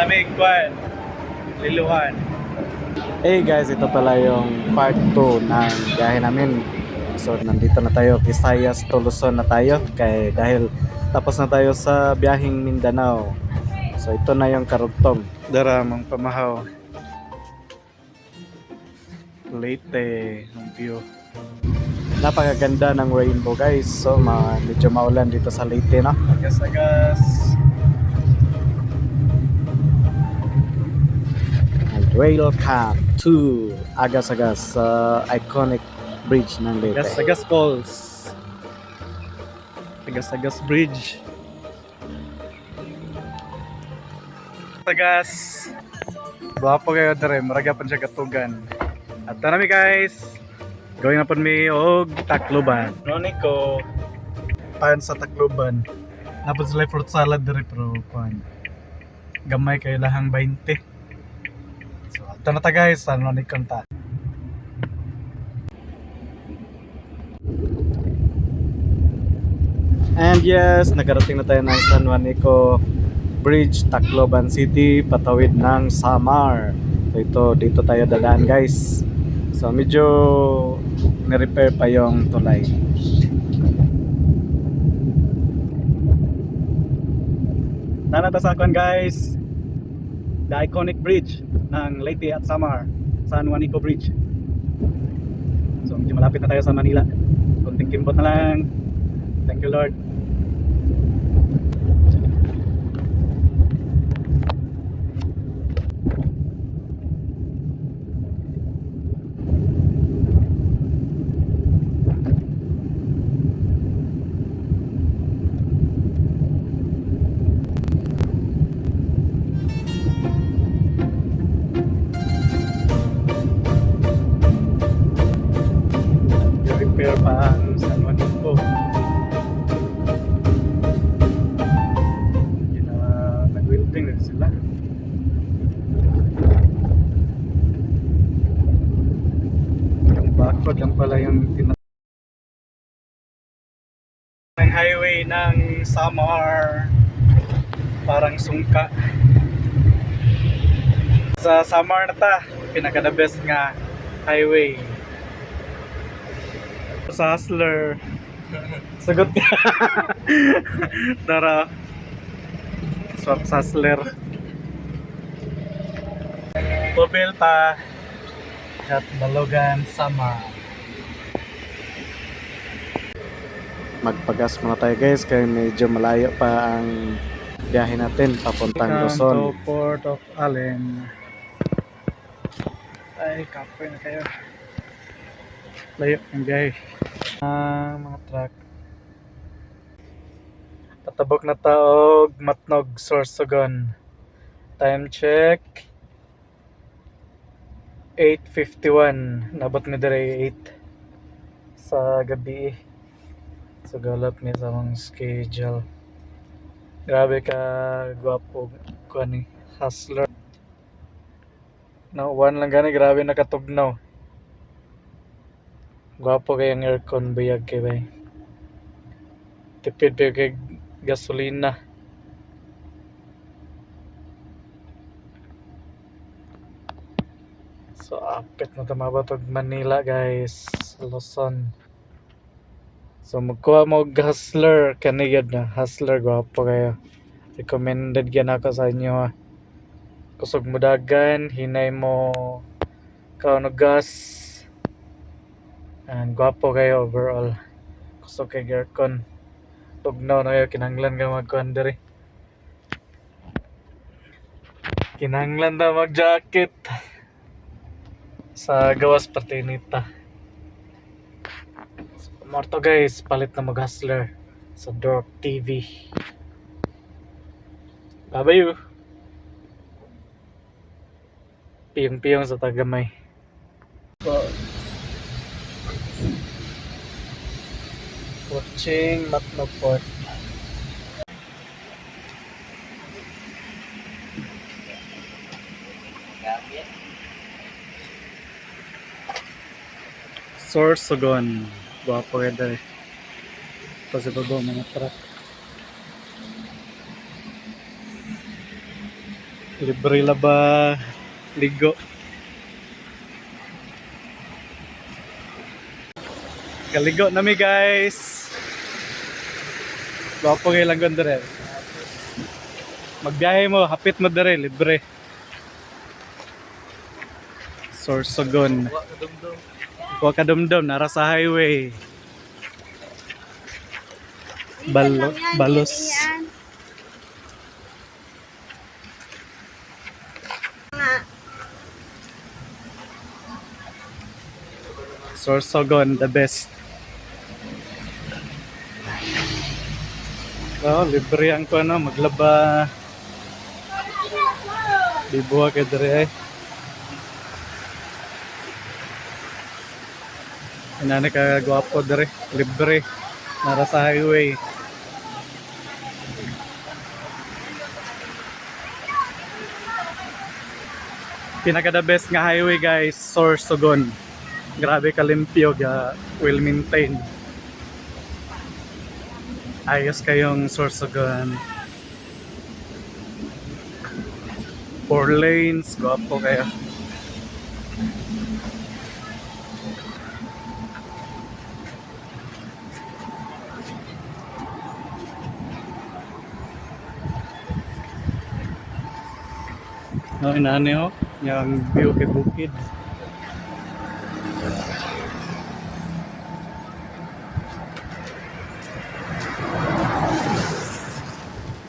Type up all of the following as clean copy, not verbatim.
naming kwan, liluhan. Hey guys, ito pala yung part 2 ng biyahe namin. So nandito na tayo, Visayas to Luzon na tayo dahil tapos na tayo sa biyaheng Mindanao. So ito na yung karugtong. Daramang pamahaw. Leyte, yung view. Napakaganda ng rainbow guys. So medyo maulan dito sa Leyte, no? Agas-agas. And welcome to Agas-Agas, iconic bridge ng Leyte. Agas-agas Falls. Agas-agas Bridge. Agas. Guwapo kayo dere, maraga pa siya katugan. At nami guys, gawin na po mi og Tacloban. Noniko, pan sa Tacloban. Napod sila fruit salad dere pero kuan. Gamay kayo lahang 20. So, ito na ta guys, sa Nonikon ta. And yes, nakarating na tayo ng San Juanico Bridge, Tacloban City, patawid ng Samar. So dito tayo dadaan guys. So medyo ni-repair pa yung tulay. Tara ta sa akin guys, the iconic bridge ng Leyte at Samar, San Juanico Bridge. So medyo malapit na tayo sa Manila. Kunting kimbot na lang. Thank you Lord. Repair pa ang San Juanico. Nag-welding na sila. Yung bakod lang pala yung ng highway ng Samar, parang sungka. Sa Samar na ta, pinaka the best nga highway. Sa Hustler. Sagot ka. Tara. Swap sa Hustler. Pobelta at Balogan, Samar. Magpagas muna tayo guys kaya medyo malayo pa ang biyahe natin papuntang Luzon. To Port of Allen. Ay, kapoy na kayo. Layo ang biyahe. Mga truck. Patabok na taog Matnog, Sorsogon. Time check 8:51. Nabot mi dire 8 sa gabi. So galap mi sa mga schedule. Grabe ka gwapo ko ni Hustler. No, one lang gani, grabe nakatugnaw. Gwapo kayang aircon, bayag kay bay. Tipid pa kay gasolina. So apit na tamabatog Manila guys, Luzon. So magkuha mo og Hustler, kanigad na Hustler, gwapo kayo. Recommended yan ako sa inyo ha. Kusog mo dagan, hinay mo kauno gas. And gwapo kayo overall. Kusog kay aircon. Tugnaw na kayo, kinanglan ka magkuhan diri. Kinanglan na mag-jacket. Sa gawas Patinita. So, morto guys, palit na mag-Hustler sa Dork TV. Babayu. Piyong-piyong sa Tagamay. Watching Matnog Port. Sorsogon. Gwapo ka dali. Ito sa baba mga truck. Libre la ba ligo? Kaligo na mi guys. Gwapo kayo lang dire. Magbiyahe mo, hapit mo dire, libre. Sorsogon. Kuha ka dumdum, nara sa highway. Balos. Sorsogon, the best. Oh, libre ang ko ano, maglaba. Dibuha ka dire eh. Inani ka gwapo dire, libre. Nara sa highway. Pinaka the best nga highway guys, Sorsogon. Grabe kalimpyo, well maintained. Ayos kayong Sorsogon. 4 lanes, gwapo kayo. No, inani ho, yung view kay bukid.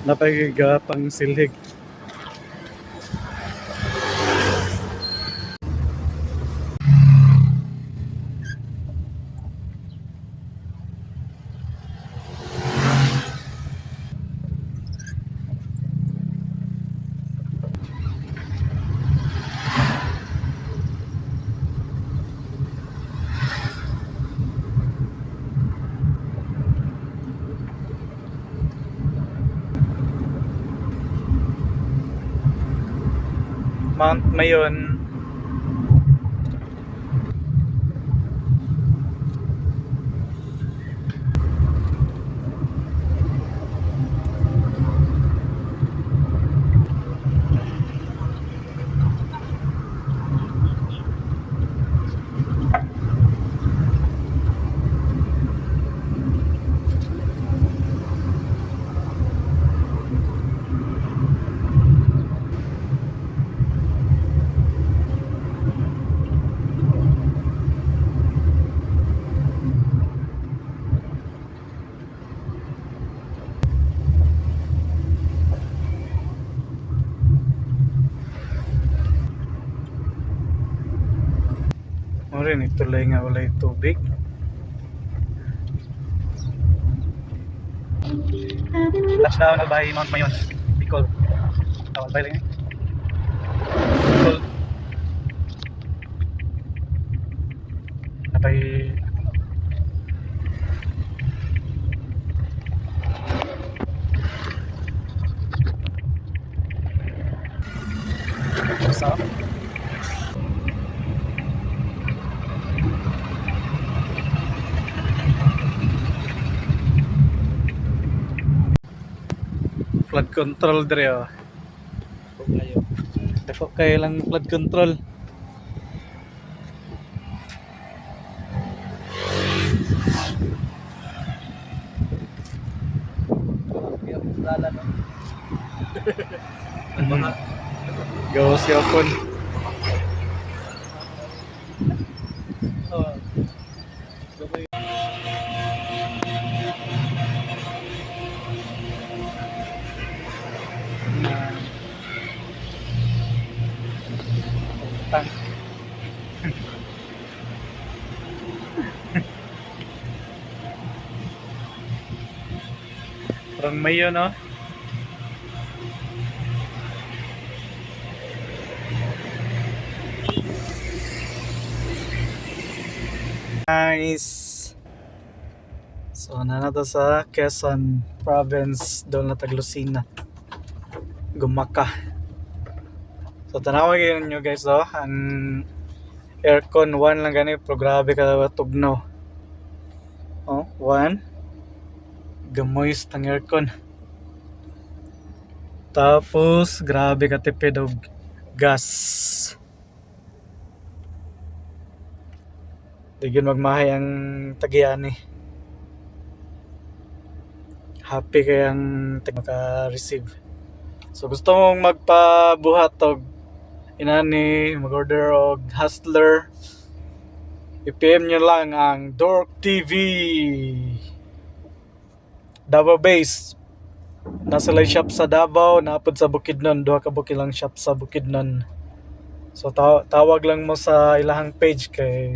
Napagigapang silhig. Mount Mayon. O rin, ituloy nga wala yung tubig. Touchdown na by Mount Mayon, Bicol. Tawag ba lang Bicol. Napay sa flood control dire oh. Dako kayo lang flood control. Gawas yapon. Tang. Parang mayo no? Nice. So nanata sa Quezon Province, doon na Taglusina, Gumaka. So tanawag nyo guys oh, ang aircon 1 lang gani pero grabe ka tugno. Oh, 1. Gamoys tang aircon. Tapos grabe ka tipid og gas. Digin magmahay ang tagiani. Happy kayang maka-receive. So gusto mong magpabuhat og inani, mag-order og Hustler, i-PM nyo lang ang Dork TV Davao Base. Nasa lay shop sa Davao, naapod sa Bukidnon, duha ka bukid lang shop sa Bukidnon. So tawag lang mo sa ilahang page kay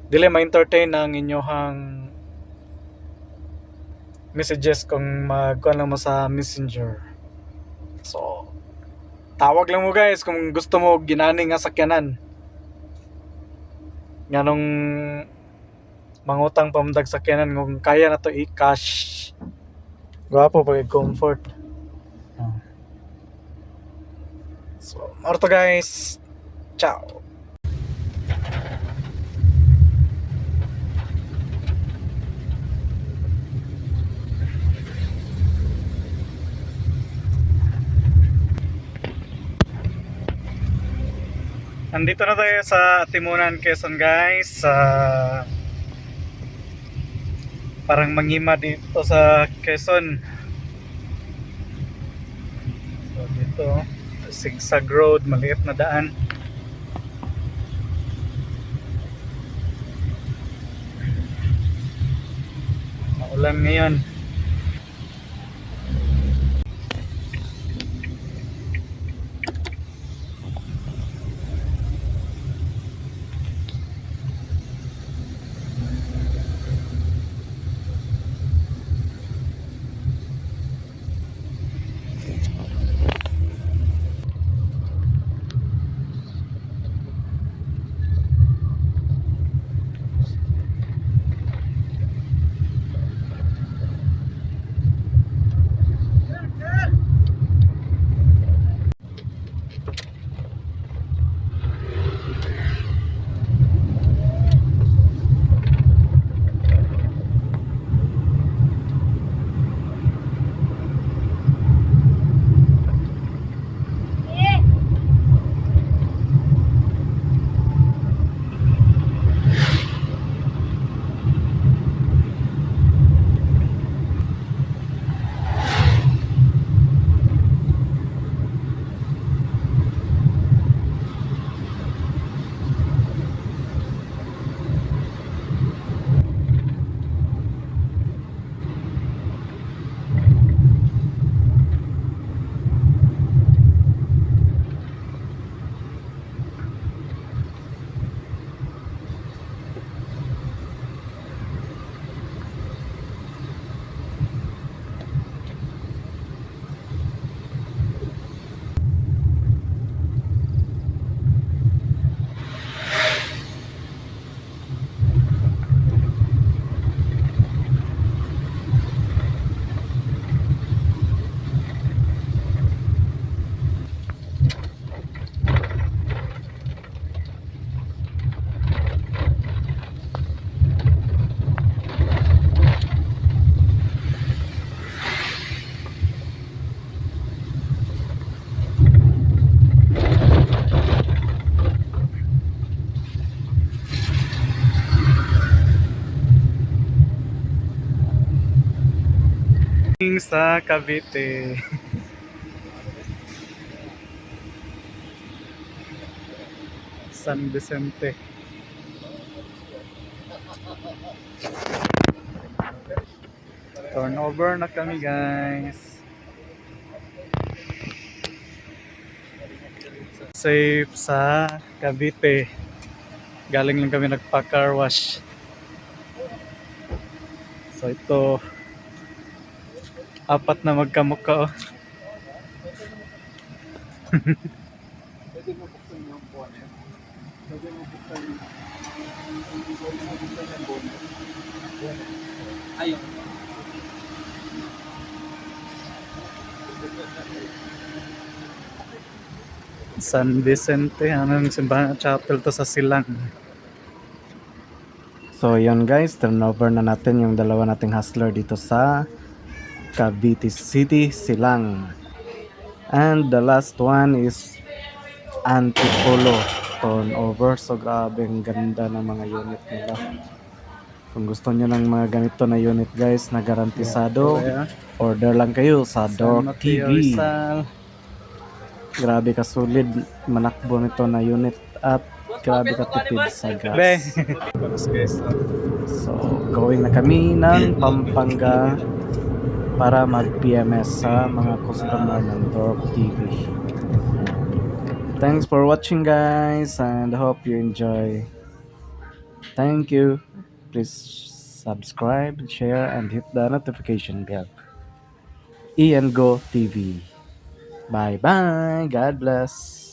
dili ma-entertain ang inyohang messages kung magkuhan lang mo sa Messenger. So tawag lang mo guys kung gusto mo ginani nga sakyanan. Nganong mangutang pamundag sakyanan kung kaya na to i-cash. Gwapo pag comfort. So, more to guys. Ciao. Nandito na tayo sa Timunan, Quezon guys. Parang mangima dito sa Quezon. So dito, zigzag road, maliit na daan. Maulan ngayon. Sa Cavite. San Vicente. Turnover na kami guys. Safe sa Cavite. Galing lang kami nagpa-car wash. So ito, apat na magkamukha oh. Ayun. San Vicente, anong simbahan chapel to sa Silang. So yun guys, turnover na natin yung dalawa nating hustler dito sa Cavite City, Silang. And the last one is Antipolo turnover. So grabe ang ganda ng mga unit nila. Kung gusto nyo ng mga ganito na unit guys na garantisado, order lang kayo sa Dork TV. Grabe kasulid manakbo nito na unit at grabe katipid sa gas. So going na kami ng Pampanga para mag-PMS sa mga customer ng Dork TV. Thanks for watching guys and hope you enjoy. Thank you. Please subscribe, share, and hit the notification bell. E and Go TV. Bye bye. God bless.